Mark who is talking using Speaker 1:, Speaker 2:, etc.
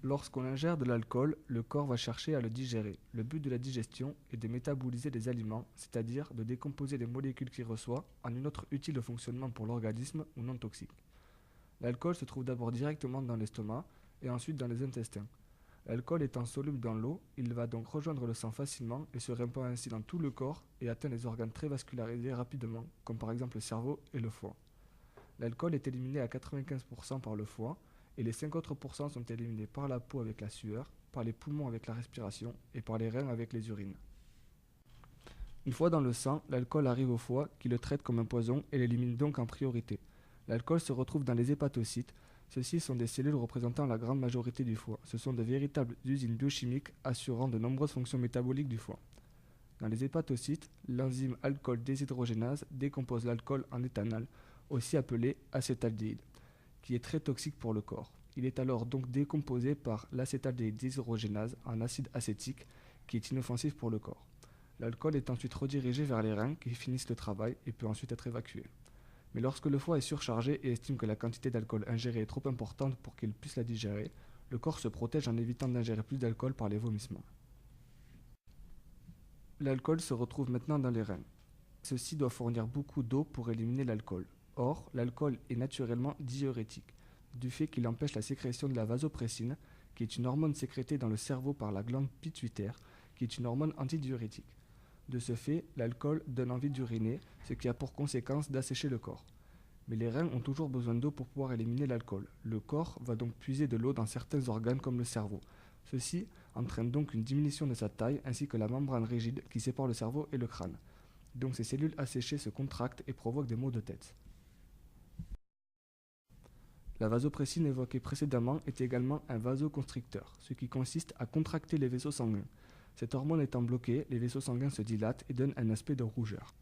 Speaker 1: Lorsqu'on ingère de l'alcool, le corps va chercher à le digérer. Le but de la digestion est de métaboliser les aliments, c'est-à-dire de décomposer les molécules qu'il reçoit en une autre utile au fonctionnement pour l'organisme ou non toxique. L'alcool se trouve d'abord directement dans l'estomac et ensuite dans les intestins. L'alcool étant soluble dans l'eau, il va donc rejoindre le sang facilement et se répand ainsi dans tout le corps et atteint les organes très vascularisés rapidement, comme par exemple le cerveau et le foie. L'alcool est éliminé à 95% par le foie et les 5 autres pourcents sont éliminés par la peau avec la sueur, par les poumons avec la respiration et par les reins avec les urines. Une fois dans le sang, l'alcool arrive au foie qui le traite comme un poison et l'élimine donc en priorité. L'alcool se retrouve dans les hépatocytes. Ceux-ci sont des cellules représentant la grande majorité du foie. Ce sont de véritables usines biochimiques assurant de nombreuses fonctions métaboliques du foie. Dans les hépatocytes, l'enzyme alcool déshydrogénase décompose l'alcool en éthanol, aussi appelé acétaldéhyde, qui est très toxique pour le corps. Il est alors donc décomposé par l'acétaldéhyde déshydrogénase en acide acétique, qui est inoffensif pour le corps. L'alcool est ensuite redirigé vers les reins qui finissent le travail et peut ensuite être évacué. Mais lorsque le foie est surchargé et estime que la quantité d'alcool ingérée est trop importante pour qu'il puisse la digérer, le corps se protège en évitant d'ingérer plus d'alcool par les vomissements. L'alcool se retrouve maintenant dans les reins. Ceux-ci doivent fournir beaucoup d'eau pour éliminer l'alcool. Or, l'alcool est naturellement diurétique, du fait qu'il empêche la sécrétion de la vasopressine, qui est une hormone sécrétée dans le cerveau par la glande pituitaire, qui est une hormone antidiurétique. De ce fait, l'alcool donne envie d'uriner, ce qui a pour conséquence d'assécher le corps. Mais les reins ont toujours besoin d'eau pour pouvoir éliminer l'alcool. Le corps va donc puiser de l'eau dans certains organes comme le cerveau. Ceci entraîne donc une diminution de sa taille ainsi que la membrane rigide qui sépare le cerveau et le crâne. Donc ces cellules asséchées se contractent et provoquent des maux de tête. La vasopressine évoquée précédemment est également un vasoconstricteur, ce qui consiste à contracter les vaisseaux sanguins. Cette hormone étant bloquée, les vaisseaux sanguins se dilatent et donnent un aspect de rougeur.